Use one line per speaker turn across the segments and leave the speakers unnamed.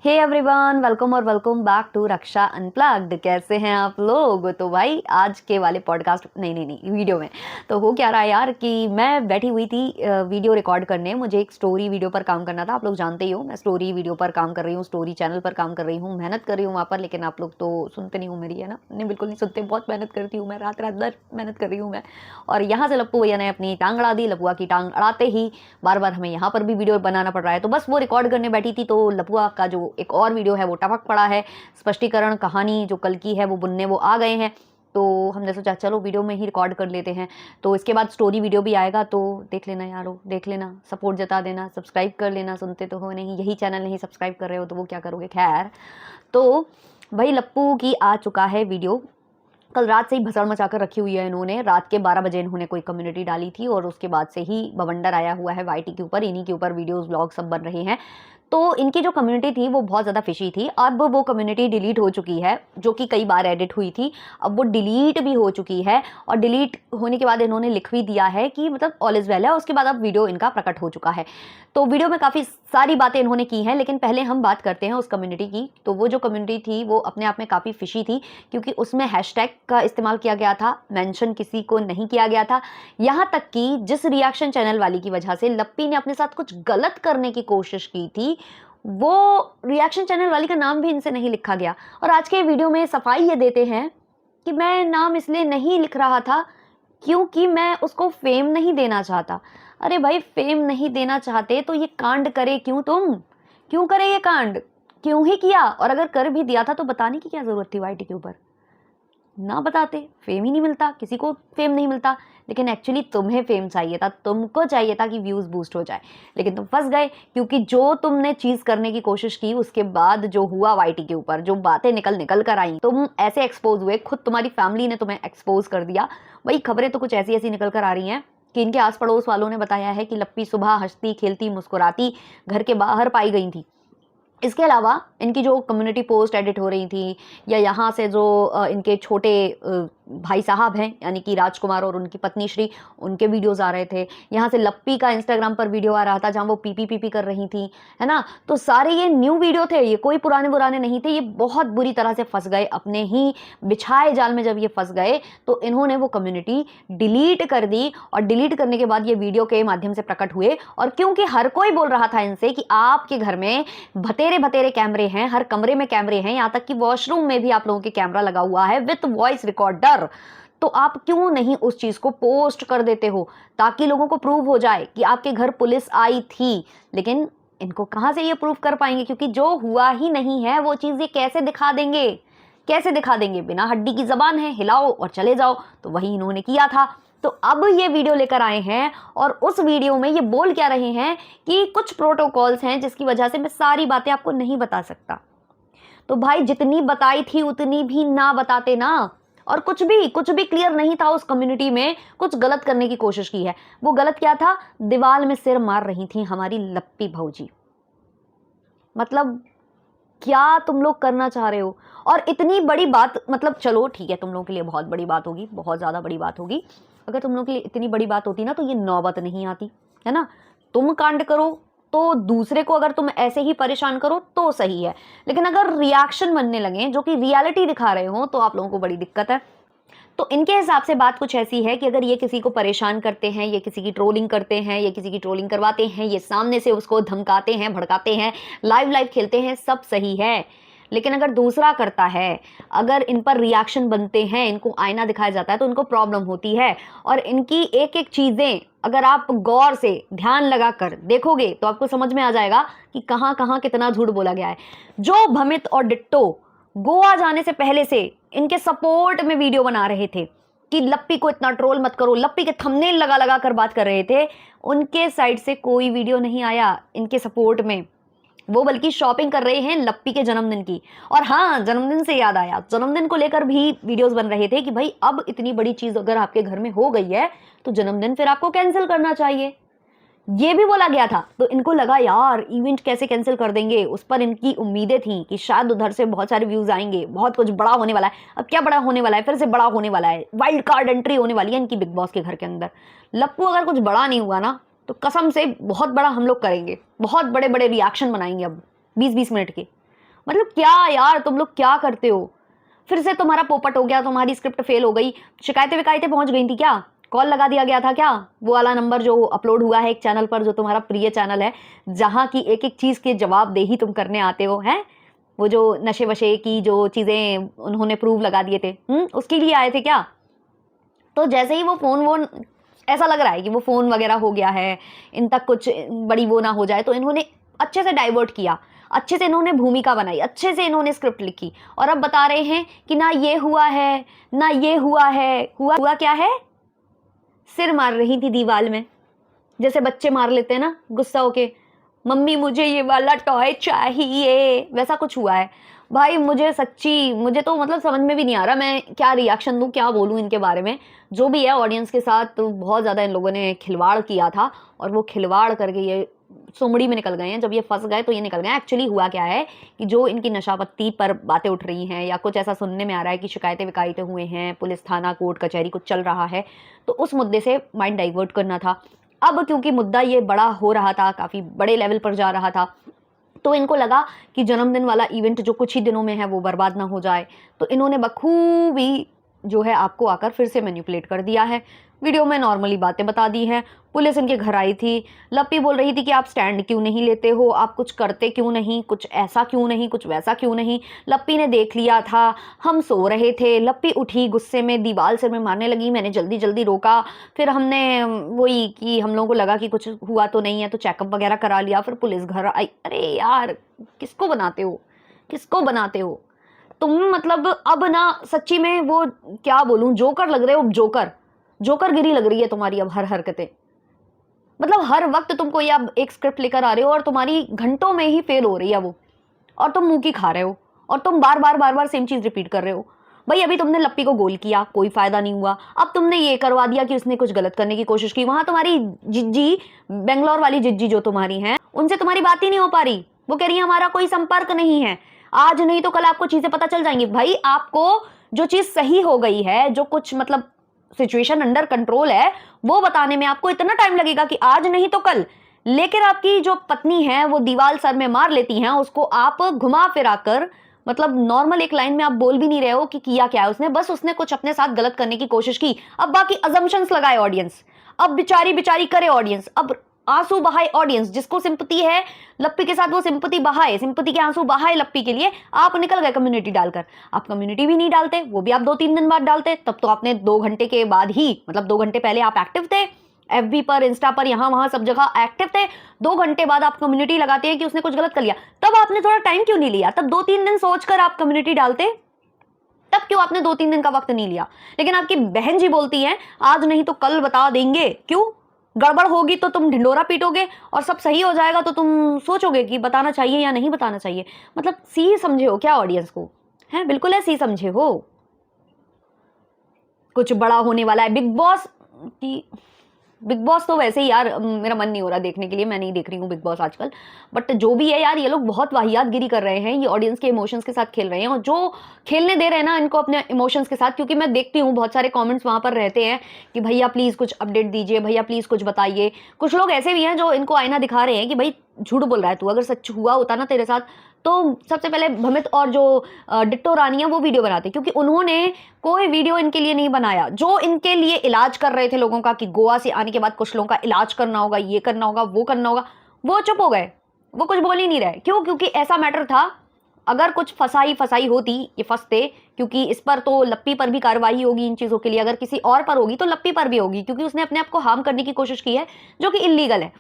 हे everyone, welcome और welcome back to Raksha unplugged. कैसे हैं आप लोग? तो भाई आज के वाले पॉडकास्ट नहीं वीडियो में तो हो क्या रहा है यार कि मैं बैठी हुई थी वीडियो रिकॉर्ड करने। मुझे एक स्टोरी वीडियो पर काम करना था। आप लोग जानते ही हो मैं स्टोरी वीडियो पर काम कर रही हूँ, स्टोरी चैनल पर काम कर रही हूँ, मेहनत कर रही हूँ वहाँ पर। लेकिन आप लोग तो सुनते नहीं हो मेरी, है ना? नहीं, बिल्कुल नहीं सुनते। बहुत मेहनत करती हूँ मैं, रात रात भर मेहनत कर रही हूँ मैं। और यहाँ से लप्पू भैया ने अपनी टांग अड़ा दी। लपुआ की टांग अड़ाते ही बार बार हमें यहाँ पर भी वीडियो बनाना पड़ रहा है। तो बस वो रिकॉर्ड करने बैठी थी तो लपुआ का जो एक और वीडियो है वो टपक पड़ा है। स्पष्टीकरण कहानी जो कल की है वो बुनने वो आ गए हैं। तो हमने सोचा चलो वीडियो में ही रिकॉर्ड कर लेते हैं। तो इसके बाद स्टोरी वीडियो भी आएगा, तो देख लेना यारो, देख लेना, सपोर्ट जता देना, सब्सक्राइब कर लेना। सुनते तो हो नहीं, यही चैनल नहीं सब्सक्राइब कर रहे हो तो वो क्या करोगे। खैर, तो भाई लप्पू की आ चुका है वीडियो। कल रात से ही भसड़ मचा कर रखी हुई है इन्होंने। रात के 12 बजे इन्होंने कोई कम्युनिटी डाली थी और उसके बाद से ही बवंडर आया हुआ है वाईटी के ऊपर। इन्हीं के ऊपर वीडियोस ब्लॉग सब बन रहे हैं। तो इनकी जो कम्युनिटी थी वो बहुत ज़्यादा फिशी थी। अब वो कम्युनिटी डिलीट हो चुकी है, जो कि कई बार एडिट हुई थी। अब वो डिलीट भी हो चुकी है और डिलीट होने के बाद इन्होंने लिख भी दिया है कि मतलब ऑल इज़ वेल है। उसके बाद अब वीडियो इनका प्रकट हो चुका है। तो वीडियो में काफ़ी सारी बातें इन्होंने की हैं, लेकिन पहले हम बात करते हैं उस कम्युनिटी की। तो वो जो कम्युनिटी थी वो अपने आप में काफ़ी फिशी थी, क्योंकि उसमें हैशटैग का इस्तेमाल किया गया था, मेंशन किसी को नहीं किया गया था। यहाँ तक कि जिस रिएक्शन चैनल वाली की वजह से लप्पी ने अपने साथ कुछ गलत करने की कोशिश की थी, वो रिएक्शन चैनल वाली का नाम भी इनसे नहीं लिखा गया। और आज के वीडियो में सफाई ये देते हैं कि मैं नाम इसलिए नहीं लिख रहा था क्योंकि मैं उसको फेम नहीं देना चाहता। अरे भाई, फेम नहीं देना चाहते तो ये कांड करे क्यों? तुम क्यों करे ये कांड? क्यों ही किया? और अगर कर भी दिया था तो बताने की क्या जरूरत थी वाईटी के ऊपर? ना बताते। फेम ही नहीं मिलता, किसी को फेम नहीं मिलता। लेकिन एक्चुअली तुम्हें फेम चाहिए था, तुमको चाहिए था कि व्यूज बूस्ट हो जाए। लेकिन तुम फंस गए, क्योंकि जो तुमने चीज करने की कोशिश की उसके बाद जो हुआ वाईटी के ऊपर, जो बातें निकल निकल कर आई, तुम ऐसे एक्सपोज हुए, खुद तुम्हारी फैमिली ने तुम्हें एक्सपोज कर दिया। वही खबरें तो कुछ ऐसी ऐसी निकल कर आ रही हैं कि इनके आस पड़ोस वालों ने बताया है कि लप्पी सुबह हंसती खेलती मुस्कुराती घर के बाहर पाई गई थी। इसके अलावा इनकी जो कम्युनिटी पोस्ट एडिट हो रही थी, या यहाँ से जो इनके छोटे भाई साहब हैं यानी कि राजकुमार और उनकी पत्नी श्री, उनके वीडियोस आ रहे थे। यहाँ से लप्पी का इंस्टाग्राम पर वीडियो आ रहा था जहाँ वो पीपी पीपी कर रही थी, है ना? तो सारे ये न्यू वीडियो थे, ये कोई पुराने पुराने नहीं थे। ये बहुत बुरी तरह से फंस गए अपने ही बिछाए जाल में। जब ये फंस गए तो इन्होंने वो कम्युनिटी डिलीट कर दी, और डिलीट करने के बाद ये वीडियो के माध्यम से प्रकट हुए। और क्योंकि हर कोई बोल रहा था इनसे कि आपके घर में भतेरे भतेरे कैमरे हैं, हर कमरे में कैमरे हैं, यहाँ तक कि वॉशरूम में भी आप लोगों के कैमरा लगा हुआ है विथ वॉइस रिकॉर्डर, तो आप क्यों नहीं उस चीज को पोस्ट कर देते हो ताकि लोगों को प्रूव हो जाए कि आपके घर पुलिस आई थी? लेकिन इनको कहां से ये प्रूव कर पाएंगे, क्योंकि जो हुआ ही नहीं है वो चीज ये कैसे दिखा देंगे? कैसे दिखा देंगे? बिना हड्डी की जबान है, हिलाओ और चले जाओ। तो वही इन्होंने किया था। तो अब ये वीडियो लेकर आए हैं और उस वीडियो में ये बोल क्या रहे हैं कि कुछ प्रोटोकॉल्स हैं जिसकी वजह से मैं सारी बातें आपको नहीं बता सकता। तो भाई, जितनी बताई थी उतनी भी ना बताते ना। और कुछ भी क्लियर नहीं था उस कम्युनिटी में। कुछ गलत करने की कोशिश की है। वो गलत क्या था? दीवार में सिर मार रही थी हमारी लप्पी भौजी। मतलब क्या तुम लोग करना चाह रहे हो? और इतनी बड़ी बात, मतलब चलो ठीक है, तुम लोगों के लिए बहुत बड़ी बात होगी, बहुत ज्यादा बड़ी बात होगी। अगर तुम लोगों के लिए इतनी बड़ी बात होती ना तो ये नौबत नहीं आती, है ना? तुम कांड करो तो दूसरे को अगर तुम ऐसे ही परेशान करो तो सही है, लेकिन अगर रिएक्शन बनने लगे जो कि रियलिटी दिखा रहे हो तो आप लोगों को बड़ी दिक्कत है। तो इनके हिसाब से बात कुछ ऐसी है कि अगर ये किसी को परेशान करते हैं, ये किसी की ट्रोलिंग करते हैं, ये किसी की ट्रोलिंग करवाते हैं, ये सामने से उसको धमकाते हैं, भड़काते हैं, लाइव लाइव खेलते हैं, सब सही है। लेकिन अगर दूसरा करता है, अगर इन पर रिएक्शन बनते हैं, इनको आईना दिखाया जाता है, तो इनको प्रॉब्लम होती है। और इनकी एक एक चीजें अगर आप गौर से ध्यान लगाकर देखोगे तो आपको समझ में आ जाएगा कि कहां कहां कितना झूठ बोला गया है। जो भमित और डिट्टो गोवा जाने से पहले से इनके सपोर्ट में वीडियो बना रहे थे कि लप्पी को इतना ट्रोल मत करो, लप्पी के थंबनेल लगा लगा कर बात कर रहे थे, उनके साइड से कोई वीडियो नहीं आया इनके सपोर्ट में। वो बल्कि शॉपिंग कर रहे हैं लप्पी के जन्मदिन की। और हाँ, जन्मदिन से याद आया, जन्मदिन को लेकर भी वीडियोस बन रहे थे कि भाई अब इतनी बड़ी चीज अगर आपके घर में हो गई है तो जन्मदिन फिर आपको कैंसिल करना चाहिए, ये भी बोला गया था। तो इनको लगा यार इवेंट कैसे कैंसिल कर देंगे, उस पर इनकी उम्मीदें थी कि शायद उधर से बहुत सारे व्यूज आएंगे, बहुत कुछ बड़ा होने वाला है। अब क्या बड़ा होने वाला है? फिर से बड़ा होने वाला है, वाइल्ड कार्ड एंट्री होने वाली है इनकी बिग बॉस के घर के अंदर। लप्पू अगर कुछ बड़ा नहीं हुआ ना तो कसम से बहुत बड़ा हम लोग करेंगे, बहुत बड़े बड़े रिएक्शन बनाएंगे अब 20-20 मिनट के। मतलब क्या यार, तुम लोग क्या करते हो? फिर से तुम्हारा पोपट हो गया, तुम्हारी स्क्रिप्ट फेल हो गई। शिकायतें विकायतें पहुंच गई थी क्या? कॉल लगा दिया गया था क्या? वो वाला नंबर जो अपलोड हुआ है एक चैनल पर, जो तुम्हारा प्रिय चैनल है, जहां की एक एक चीज के जवाबदेही तुम करने आते हो, हैं? वो जो नशे वशे की जो चीजें उन्होंने प्रूव लगा दिए थे, उसके लिए आए थे क्या? तो जैसे ही वो फोन वोन, ऐसा लग रहा है कि वो फोन वगैरह हो गया है, इन तक कुछ बड़ी वो ना हो जाए, तो इन्होंने अच्छे से डाइवर्ट किया, अच्छे से इन्होंने भूमिका बनाई, अच्छे से इन्होंने स्क्रिप्ट लिखी, और अब बता रहे हैं कि ना ये हुआ है, ना ये हुआ है। हुआ क्या है? सिर मार रही थी दीवार में, जैसे बच्चे मार लेते हैं ना गुस्सा होके, मम्मी मुझे ये वाला टॉय चाहिए, वैसा कुछ हुआ है। भाई मुझे सच्ची, मुझे तो मतलब समझ में भी नहीं आ रहा मैं क्या रिएक्शन दूं, क्या बोलूं इनके बारे में। जो भी है, ऑडियंस के साथ तो बहुत ज़्यादा इन लोगों ने खिलवाड़ किया था, और वो खिलवाड़ करके ये सुमड़ी में निकल गए हैं। जब ये फंस गए तो ये निकल गए। एक्चुअली हुआ क्या है कि जो इनकी नशापत्ती पर बातें उठ रही हैं, या कुछ ऐसा सुनने में आ रहा है कि शिकायतें विकायतें हुए हैं, पुलिस थाना कोर्ट कचहरी कुछ चल रहा है, तो उस मुद्दे से माइंड डाइवर्ट करना था। अब क्योंकि मुद्दा ये बड़ा हो रहा था, काफ़ी बड़े लेवल पर जा रहा था, तो इनको लगा कि जन्मदिन वाला इवेंट जो कुछ ही दिनों में है वो बर्बाद ना हो जाए, तो इन्होंने बखूबी जो है आपको आकर फिर से मैनिपुलेट कर दिया है। वीडियो में नॉर्मली बातें बता दी हैं। पुलिस इनके घर आई थी, लप्पी बोल रही थी कि आप स्टैंड क्यों नहीं लेते हो, आप कुछ करते क्यों नहीं, कुछ ऐसा क्यों नहीं, कुछ वैसा क्यों नहीं। लप्पी ने देख लिया था, हम सो रहे थे, लप्पी उठी गुस्से में, दीवार सिर में मारने लगी, मैंने जल्दी जल्दी रोका, फिर हमने वही कि हम लोगों को लगा कि कुछ हुआ तो नहीं है, तो चेकअप वगैरह करा लिया, फिर पुलिस घर आई। अरे यार, किसको बनाते हो, किसको बनाते हो तुम? मतलब अब ना सच्ची में वो क्या बोलूं, जोकर लग रहे हो, जोकर, जोकर गिरी लग रही है तुम्हारी अब हर हरकतें। मतलब हर वक्त तुमको ये अब एक स्क्रिप्ट लेकर आ रहे हो, और तुम्हारी घंटों में ही फेल हो रही है वो, और तुम मुंह की खा रहे हो, और तुम बार बार सेम चीज रिपीट कर रहे हो। भाई अभी तुमने लप्पी को गोल किया, कोई फायदा नहीं हुआ, अब तुमने ये करवा दिया कि उसने कुछ गलत करने की कोशिश की। वहां तुम्हारी जिज्जी, बेंगलोर वाली जिज्जी जो तुम्हारी हैं, उनसे तुम्हारी बात ही नहीं हो पा रही। वो कह रही है हमारा कोई संपर्क नहीं है, आज नहीं तो कल आपको चीजें पता चल जाएंगी। भाई आपको जो चीज सही हो गई है, जो कुछ मतलब सिचुएशन अंडर कंट्रोल है, वो बताने में आपको इतना टाइम लगेगा कि आज नहीं तो कल। लेकिन आपकी जो पत्नी है वो दीवार सर में मार लेती हैं, उसको आप घुमा फिरा कर, मतलब नॉर्मल एक लाइन में आप बोल भी नहीं रहे हो कि किया क्या है उसने, बस उसने कुछ अपने साथ गलत करने की कोशिश की। अब बाकी अजम्पशंस लगाए ऑडियंस, अब बेचारी बेचारी करे ऑडियंस, अब आंसू बहाए ऑडियंस, जिसको सिंपति है लप्पी के साथ वो सिंपति बहाए, सिंपति के आंसू बहाए लप्पी के लिए। आप निकल गए कम्युनिटी डालकर। आप कम्युनिटी भी नहीं डालते, वो भी आप 2-3 दिन बाद डालते, तब तो आपने 2 घंटे के बाद ही, मतलब 2 घंटे पहले आप एक्टिव थे, एफबी पर, इंस्टा पर, यहां वहां सब जगह एक्टिव थे। 2 घंटे बाद आप कम्युनिटी लगाते हैं कि उसने कुछ गलत कर लिया, तब आपने थोड़ा टाइम क्यों नहीं लिया? तब 2-3 दिन सोचकर आप कम्युनिटी डालते, तब क्यों आपने 2-3 दिन का वक्त नहीं लिया? लेकिन आपकी बहन जी बोलती है आज नहीं तो कल बता देंगे। क्यों? गड़बड़ होगी तो तुम ढिंडोरा पीटोगे, और सब सही हो जाएगा तो तुम सोचोगे कि बताना चाहिए या नहीं बताना चाहिए। मतलब सी समझे हो क्या ऑडियंस को? है बिल्कुल ऐसी समझे हो? कुछ बड़ा होने वाला है बिग बॉस की। बिग बॉस तो वैसे ही यार मेरा मन नहीं हो रहा देखने के लिए, मैं नहीं देख रही हूँ बिग बॉस आजकल। बट जो भी है यार, ये लोग बहुत वाहियातगिरी कर रहे हैं, ये ऑडियंस के इमोशंस के साथ खेल रहे हैं, और जो खेलने दे रहे हैं ना इनको अपने इमोशंस के साथ, क्योंकि मैं देखती हूँ बहुत सारे कमेंट्स वहां पर रहते हैं कि भैया प्लीज कुछ अपडेट दीजिए, भैया प्लीज कुछ बताइए। कुछ लोग ऐसे भी हैं जो इनको आईना दिखा रहे हैं कि भाई झूठ बोल रहा है तू, अगर सच हुआ होता ना तेरे साथ तो सबसे पहले भमित और जो डिट्टो रानी है वो वीडियो बनाते, क्योंकि उन्होंने कोई वीडियो इनके लिए नहीं बनाया। जो इनके लिए इलाज कर रहे थे लोगों का कि गोवा से आने के बाद कुछ लोगों का इलाज करना होगा, ये करना होगा, वो करना होगा, वो चुप हो गए, वो कुछ बोल ही नहीं रहे। क्यों? क्योंकि ऐसा मैटर था, अगर कुछ फसाई फसाई होती, ये फंसते, क्योंकि इस पर तो लप्पी पर भी कार्रवाई होगी इन चीजों के लिए, अगर किसी और पर होगी तो लप्पी पर भी होगी, क्योंकि उसने अपने आप को हार्म करने की कोशिश की है जो कि इलीगल है,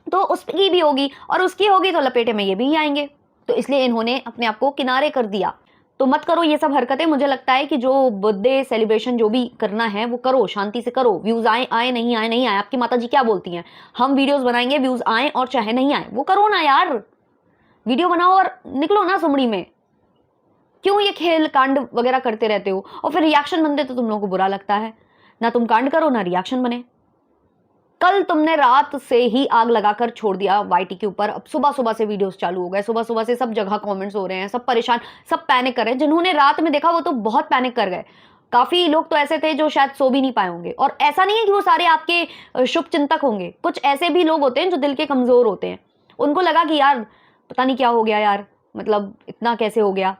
तो उसकी भी होगी, और उसकी होगी तो लपेटे में ये भी आएंगे। तो इसलिए इन्होंने अपने आप को किनारे कर दिया। तो मत करो ये सब हरकतें। मुझे लगता है कि जो बर्थडे सेलिब्रेशन जो भी करना है वो करो, शांति से करो। व्यूज आए आए, नहीं आए नहीं आए। आपकी माता जी क्या बोलती हैं? हम वीडियोस बनाएंगे, व्यूज आए और चाहे नहीं आए, वो करो ना यार, वीडियो बनाओ और निकलो ना सुमड़ी में। क्यों ये खेल कांड वगैरह करते रहते हो? और फिर रिएक्शन बनते तो तुम लोगों को बुरा लगता है ना। तुम कांड करो ना रिएक्शन बने। कल तुमने रात से ही आग लगाकर छोड़ दिया वाईटी के ऊपर। अब सुबह सुबह से वीडियोस चालू हो गए, सुबह सुबह से सब जगह कमेंट्स हो रहे हैं, सब परेशान, सब पैनिक कर रहे हैं। जिन्होंने रात में देखा वो तो बहुत पैनिक कर गए। काफी लोग तो ऐसे थे जो शायद सो भी नहीं पाए होंगे। और ऐसा नहीं है कि वो सारे आपके शुभ चिंतक होंगे, कुछ ऐसे भी लोग होते हैं जो दिल के कमजोर होते हैं। उनको लगा कि यार पता नहीं क्या हो गया यार, मतलब इतना कैसे हो गया,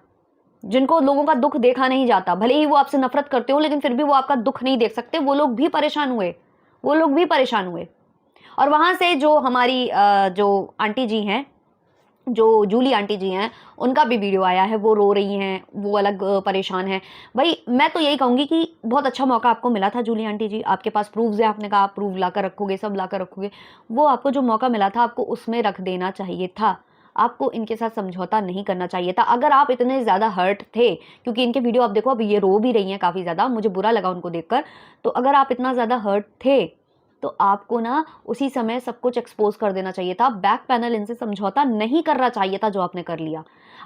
जिनको लोगों का दुख देखा नहीं जाता, भले ही वो आपसे नफरत करते हो लेकिन फिर भी वो आपका दुख नहीं देख सकते, वो लोग भी परेशान हुए, वो लोग भी परेशान हुए। और वहां से जो हमारी जो आंटी जी हैं, जो जूली आंटी जी हैं, उनका भी वीडियो आया है, वो रो रही हैं, वो अलग परेशान हैं। भाई मैं तो यही कहूँगी कि बहुत अच्छा मौका आपको मिला था जूली आंटी जी, आपके पास प्रूफ्स है, आपने कहा आप प्रूफ लाकर रखोगे, सब लाकर रखोगे, वो आपको जो मौका मिला था आपको उसमें रख देना चाहिए था, आपको इनके साथ समझौता नहीं करना चाहिए था। अगर आप इतने ज़्यादा हर्ट थे, क्योंकि इनके वीडियो आप देखो, अब ये रो भी रही हैं काफ़ी ज़्यादा, मुझे बुरा लगा उनको देखकर, तो अगर आप इतना ज़्यादा हर्ट थे तो आपको ना उसी समय सब कुछ एक्सपोज कर देना चाहिए था, बैक पैनल इनसे समझौता नहीं करना चाहिए था जो आपने कर लिया।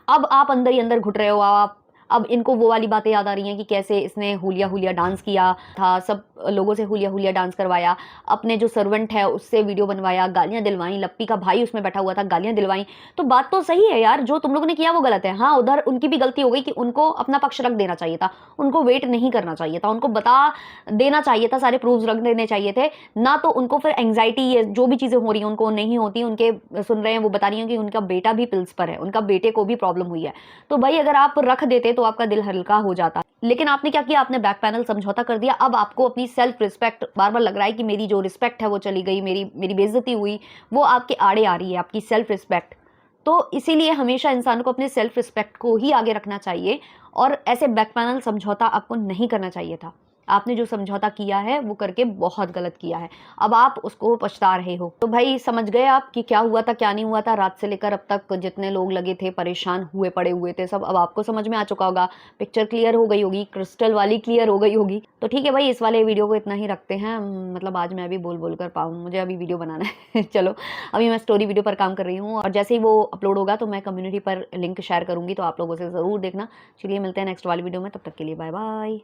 अब आप अंदर ही अंदर घुट रहे हो, आप अब इनको वो वाली बातें याद आ रही हैं कि कैसे इसने हुलिया हुलिया डांस किया था, सब लोगों से हुलिया हुलिया डांस करवाया, अपने जो सर्वेंट है उससे वीडियो बनवाया, गालियां दिलवाई, लप्पी का भाई उसमें बैठा हुआ था, गालियां दिलवाई। तो बात तो सही है यार, जो तुम लोगों ने किया वो गलत है। हाँ, उधर उनकी भी गलती हो गई कि उनको अपना पक्ष रख देना चाहिए था, उनको वेट नहीं करना चाहिए था, उनको बता देना चाहिए था, सारे प्रूफ्स रख देने चाहिए थे ना। तो उनको फिर एंग्जाइटी, ये जो भी चीज़ें हो रही हैं उनको नहीं होती, उनके सुन रहे हैं वो बता रही हैं कि उनका बेटा भी पिल्स पर है, उनका बेटे को भी प्रॉब्लम हुई है। तो भाई अगर आप रख देते तो आपका दिल हल्का हो जाता, लेकिन आपने क्या किया, आपने बैक पैनल समझौता कर दिया। अब आपको अपनी सेल्फ रिस्पेक्ट, बार बार लग रहा है कि मेरी जो रिस्पेक्ट है वो चली गई, मेरी बेइज्जती हुई, वो आपके आड़े आ रही है, आपकी सेल्फ रिस्पेक्ट। तो इसीलिए हमेशा इंसान को अपने सेल्फ रिस्पेक्ट को ही आगे रखना चाहिए, और ऐसे बैक पैनल समझौता आपको नहीं करना चाहिए था। आपने जो समझौता किया है वो करके बहुत गलत किया है, अब आप उसको पछता रहे हो। तो भाई समझ गए आप कि क्या हुआ था क्या नहीं हुआ था, रात से लेकर अब तक जितने लोग लगे थे, परेशान हुए पड़े हुए थे, सब अब आपको समझ में आ चुका होगा, पिक्चर क्लियर हो गई होगी, क्रिस्टल वाली क्लियर हो गई होगी। तो ठीक है भाई, इस वाले वीडियो को इतना ही रखते हैं। मतलब आज मैं अभी बोल बोल कर पाऊँ, मुझे अभी वीडियो बनाना है चलो, अभी मैं स्टोरी वीडियो पर काम कर रही हूँ, और जैसे ही वो अपलोड होगा तो मैं कम्युनिटी पर लिंक शेयर करूंगी, तो आप लोगों से ज़रूर देखना। चलिए मिलते हैं नेक्स्ट वाली वीडियो में, तब तक के लिए बाय बाय।